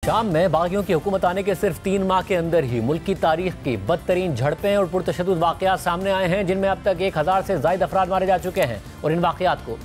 शाम में बागियों की हुकूमत आने के सिर्फ 3 माह के अंदर ही मुल्क की तारीख की बदतरीन झड़पें और पुरतशद्दुद वाक़यात सामने आए हैं, जिनमें अब तक 1000 से ज़ायद अफराद मारे जा चुके हैं। और इन वाक़यात को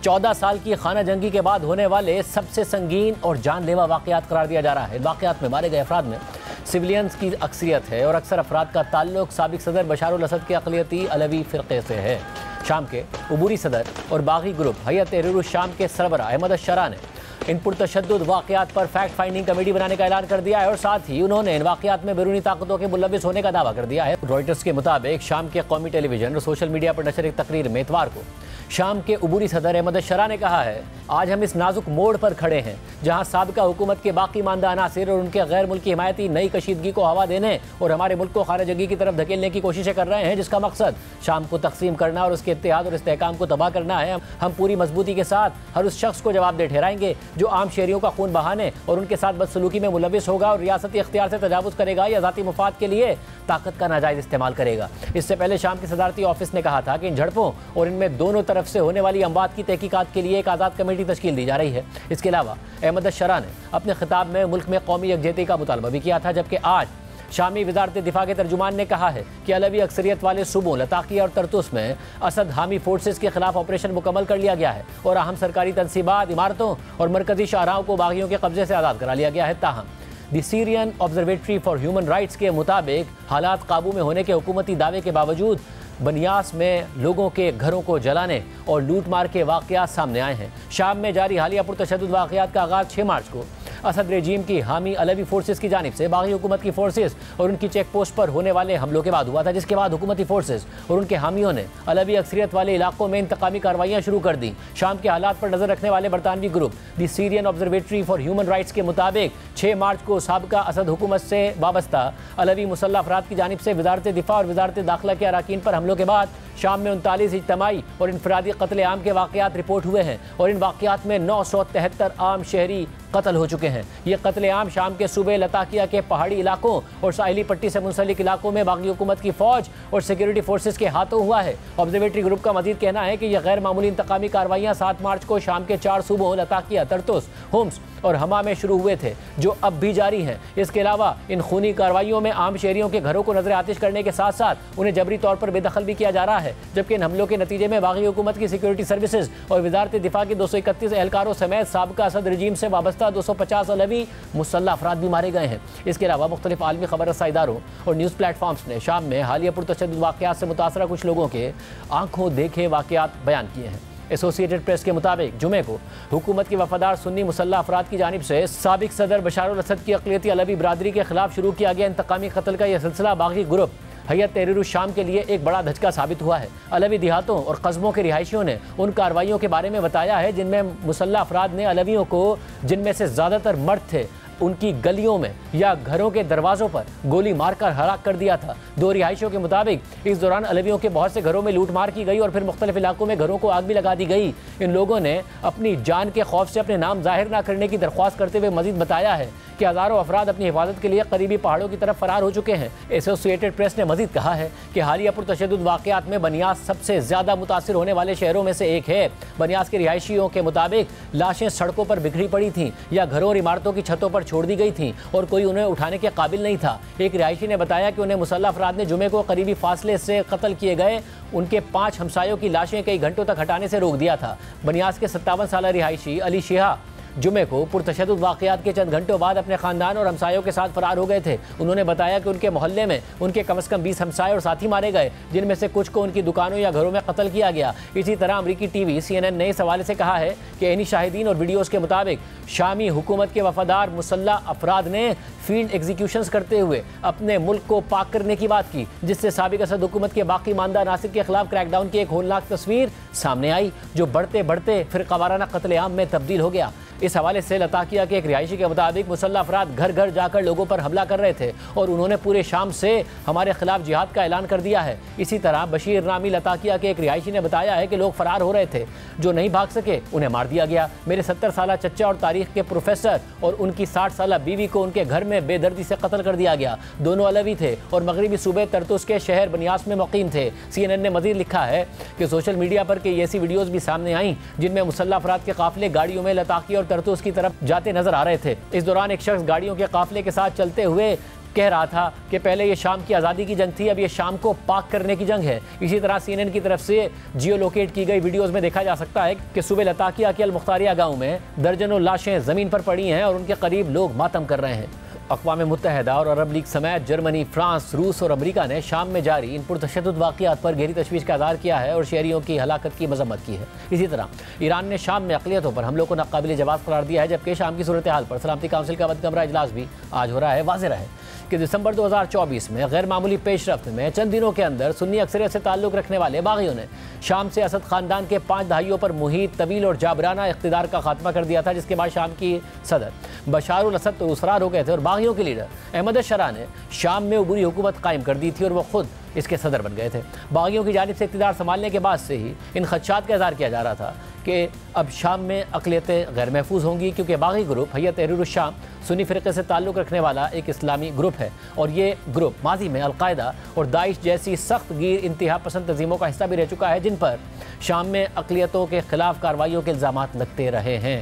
14 साल की खाना जंगी के बाद होने वाले सबसे संगीन और जानलेवा वाक़यात करार दिया जा रहा है। वाक़यात में मारे गए अफराद में सिविलियंस की अक्सरियत है और अक्सर अफराद का ताल्लुक साबिक सदर बशार अल असद के अक़लियती अलवी फ़िरक़े से है। शाम के उबूरी सदर और बागी ग्रुप हैयत तहरीर शाम के सरबराह अहमद अश-शरा ने इन पुरतशद्दुद वाक़यात पर फैक्ट फाइंडिंग कमेटी बनाने का ऐलान कर दिया है और साथ ही उन्होंने इन वाक़यात में बैरूनी ताकतों के मुलव्विस होने का दावा कर दिया है। रॉयटर्स के मुताबिक शाम के कौमी टेलीविजन और सोशल मीडिया पर नशर एक तकरीर में इतवार को शाम के उबूरी सदर अहमद अश-शरा ने कहा है, आज हम इस नाजुक मोड़ पर खड़े हैं जहां साबिका हुकूमत के बाकी मानदा अनासिर और उनके गैर मुल्की हिमायती नई कशीदगी को हवा देने और हमारे मुल्क को खाना जंगी की तरफ धकेलने की कोशिशें कर रहे हैं, जिसका मकसद शाम को तकसीम करना और उसके इत्तेहाद और इस्तेहकाम को तबाह करना है। हम पूरी मजबूती के साथ हर उस शख्स को जवाबदेह ठहराएंगे जो आम शहरियों का खून बहाने और उनके साथ बदसलूकी में मुलव्विस होगा और रियासती इख्तियार से तजावुज़ करेगा या ज़ाती मुफाद के लिए ताकत का नाजायज़ इस्तेमाल करेगा। इससे पहले शाम के सदारती ऑफिस ने कहा था कि इन झड़पों और इनमें दोनों तरफ से होने वाली अमवात की तहकीकात के लिए एक आज़ाद कमेटी तश्कील दी जा रही है। इसके अलावा अहमद अश-शरा ने अपने खिताब में मुल्क में कौमी यकजहती का मुतालबा भी किया था, जबकि आज शामी वज़ारत दिफा के तर्जुमान ने कहा है कि अलवी अक्सरियत वाले सूबों लताकिया और तरतुस में असद हामी फोर्सेस के खिलाफ ऑपरेशन मुकम्मल कर लिया गया है और अहम सरकारी तनसीबात, इमारतों और मरकजी शाहराहों को बागियों के कब्जे से आज़ाद करा लिया गया है। ताहम the Syrian observatory for human rights के मुताबिक हालात काबू में होने के हुकूमती दावे के बावजूद बनियास में लोगों के घरों को जलाने और लूट मार के वाक़यात सामने आए हैं। शाम में जारी हालिया पुरतशद्दुद वाक़यात का आगाज़ 6 मार्च को असद रेजीम की हामी अलवी फोर्सेस की जानिब से बागी हुकूमत की फोर्सेस और उनकी चेक पोस्ट पर होने वाले हमलों के बाद हुआ था, जिसके बाद हुकूमती फोर्सेस और उनके हामियों ने अलवी अक्सरियत वाले इलाकों में इंतकामी कार्रवाइयाँ शुरू कर दी। शाम के हालात पर नजर रखने वाले बरतानवी group the Syrian observatory for human rights के मुताबिक 6 मार्च को साबिका असद हुकूमत से वाबस्ता अलवी मुसल्लह अफराद की जानिब से वज़ारत दिफा और वज़ारत दाखिला के अराकीन पर हमलों के बाद शाम में 39 इज्तमाई और इनफरादी कत्ल आम के वाक़यात रिपोर्ट हुए हैं और इन वाक़यात में 973 आम शहरी कत्ल हो चुके हैं। ये कत्ल आम शाम के सूबे लताकिया के पहाड़ी इलाकों और साहिली पट्टी से मुंसलिक इलाकों में बागी हुकूमत की फ़ौज और सिक्योरिटी फोर्सेस के हाथों हुआ है। ऑब्जर्वेटरी ग्रुप का मजीद कहना है कि यह गैर मामूली इंतकामी कार्रवाइयाँ 7 मार्च को शाम के 4 सूबों लताकिया, तरतुस, होम्स और हमा में शुरू हुए थे, जो अब भी जारी हैं। इसके अलावा इन खूनी कार्रवाइयों में आम शहरियों के घरों को नजर आतिश करने के साथ साथ उन्हें जबरी तौर पर बेदखल भी किया जा रहा है, जबकि इन हमलों के नतीजे में बागी हुकूमत की सिक्योरिटी सर्विसेज और वज़ारत दिफा के 231 एहलकारों समेत साबिका असद रजीम से वाबस्ता 250 अलवी मुसल्लह अफराद भी मारे गए हैं। इसके अलावा मुख्तलिफ आलमी खबर रसाई इदारों और न्यूज़ प्लेटफॉर्म्स ने शाम में हालिया पुरतशद्दुद वाक़यात से मुतासरा कुछ लोगों के आंखों देखे वाक़यात बयान किए हैं। एसोसिएटेड प्रेस के मुताबिक जुमे को हुकूमत के वफादार सुन्नी मुसल्लह अफराद की जानिब से साबिक सदर बशार अल असद की अक़लियती अलवी बरादरी के खिलाफ शुरू किया गया इंतकामी कत्ल का यह सिलसिला बागी ग्रुप हैयत तहरीर शाम के लिए एक बड़ा धचका साबित हुआ है। अलवी देहातों और कस्बों के रिहायशियों ने उन कार्रवाइयों के बारे में बताया है जिनमें मुसल्लह अफराद ने अलवियों को, जिनमें से ज़्यादातर मर्द थे, उनकी गलियों में या घरों के दरवाज़ों पर गोली मारकर हलाक कर दिया था। 2 रिहायशियों के मुताबिक इस दौरान अलवियों के बहुत से घरों में लूट मार की गई और फिर मुख्तलिफ इलाकों में घरों को आग भी लगा दी गई। इन लोगों ने अपनी जान के खौफ से अपने नाम जाहिर न करने की दरख्वास्त करते हुए मजीद बताया है कि हज़ारों अफराद अपनी हिफाजत के लिए करीबी पहाड़ों की तरफ फरार हो चुके हैं। एसोसिएटेड प्रेस ने मजीद कहा है कि हालिया पुरतशद्दुद वाक़यात में बनियास सबसे ज़्यादा मुतासिर होने वाले शहरों में से एक है। बनियास के रिहायशियों के मुताबिक लाशें सड़कों पर बिखरी पड़ी थीं या घरों और इमारतों की छतों पर छोड़ दी गई थीं और कोई उन्हें उठाने के काबिल नहीं था। एक रिहायशी ने बताया कि उन्हें मुसल्लह अफराद ने जुमे को करीबी फासले से कत्ल किए गए उनके 5 हमसायों की लाशें कई घंटों तक हटाने से रोक दिया था। बनियास के 57 साल रिहायशी अली शेहा जुमे को पुरतशद्दुद वाक़यात के चंद घंटों बाद अपने ख़ानदान और हमसायों के साथ फरार हो गए थे। उन्होंने बताया कि उनके मोहल्ले में उनके कम से कम 20 हमसाए और साथी मारे गए, जिनमें से कुछ को उनकी दुकानों या घरों में कत्ल किया गया। इसी तरह अमरीकी टीवी CNN ने इस हवाले से कहा है कि इन्हीं शाहिदीन और वीडियोज़ के मुताबिक शामी हुकूमत के वफादार मुसल्लह अफराद ने फील्ड एग्जीक्यूशंस करते हुए अपने मुल्क को पाक करने की बात की, जिससे साबिक असद हुकूमत के बाकी मानदा नासिर के खिलाफ क्रैकडाउन की एक होलनाक तस्वीर सामने आई, जो बढ़ते बढ़ते फ़िरक़ावाराना कत्ल-ए-आम में तब्दील हो गया। इस हवाले से लताकिया के एक रिहायशी के मुताबिक मुसल्लह अफराद घर घर जाकर लोगों पर हमला कर रहे थे और उन्होंने पूरे शाम से हमारे खिलाफ जिहाद का ऐलान कर दिया है। इसी तरह बशीर नामी लताकिया के एक रिहायशी ने बताया है कि लोग फरार हो रहे थे, जो नहीं भाग सके उन्हें मार दिया गया। मेरे 70 साला चच्चा और तारीख के प्रोफेसर और उनकी 60 साला बीवी को उनके घर में बेदर्दी से कत्ल कर दिया गया। दोनों अलवी थे और मगरबी सूबे तरतुस के शहर बनियास में मुकीम थे। CNN ने मजीद लिखा है कि सोशल मीडिया पर कई ऐसी वीडियोज़ भी सामने आई जिनमें मुसल्लह अफराद के काफिले गाड़ियों में लताकिया और तरतुस की तरफ जाते नजर आ रहे थे। इस दौरान एक शख्स गाड़ियों के काफिले के साथ चलते हुए कह रहा था कि पहले ये शाम की आज़ादी की जंग थी, अब ये शाम को पाक करने की जंग है। इसी तरह CNN की तरफ से जियो लोकेट की गई वीडियोस में देखा जा सकता है कि सुबह लताकिया के अल मुख्तारिया गाँव में दर्जनों लाशें ज़मीन पर पड़ी हैं और उनके करीब लोग मातम कर रहे हैं। अक़वाम मुत्तहिदा और अरब लीग समेत जर्मनी, फ्रांस, रूस और अमेरिका ने शाम में जारी इन पुरतशद्दुद वाक़यात पर गहरी तशवीश का इज़हार किया है और शहरियों की हलाकत की मजम्मत की है। इसी तरह ईरान ने शाम में अक़लियतों पर हमलों को नाक़ाबिल जवाब करार दिया है, जबकि शाम की सूरत हाल पर सलामती काउंसिल का बदकमरा इजलास भी आज हो रहा है। वाज़ेह है कि दिसंबर 2024 में गैर मामूली पेशरफ्त में चंद दिनों के अंदर सुन्नी अक्सरियत से ताल्लुक़ रखने वाले बागियों ने शाम से असद ख़ानदान के 5 दहाइयों पर मुहीत, तवील और जाबराना इक़्तिदार का खात्मा कर दिया था, जिसके बाद शाम की सदर बशार अल असद तो उसरार हो गए थे और बागियों के लीडर अहमद शरा ने शाम में उबूरी हुकूमत कायम कर दी थी और वो खुद इसके सदर बन गए थे। बागियों की जानिब से इक़्तिदार संभालने के बाद से ही इन खदशात का इज़हार किया जा रहा था कि अब शाम में अक़लियतें गैर महफूज होंगी, क्योंकि बागी ग्रुप हैयत तहरीर शाम सुन्नी फ़िरक़े से ताल्लुक़ रखने वाला एक इस्लामी ग्रुप है और ये ग्रुप माजी में अल-कायदा और दाइश जैसी सख्त गिर इंतहा पसंद तंजीमों का हिस्सा भी रह चुका है, जिन पर शाम में अक़लियतों के ख़िलाफ़ कार्रवाइयों के इल्ज़ामात लगते रहे हैं।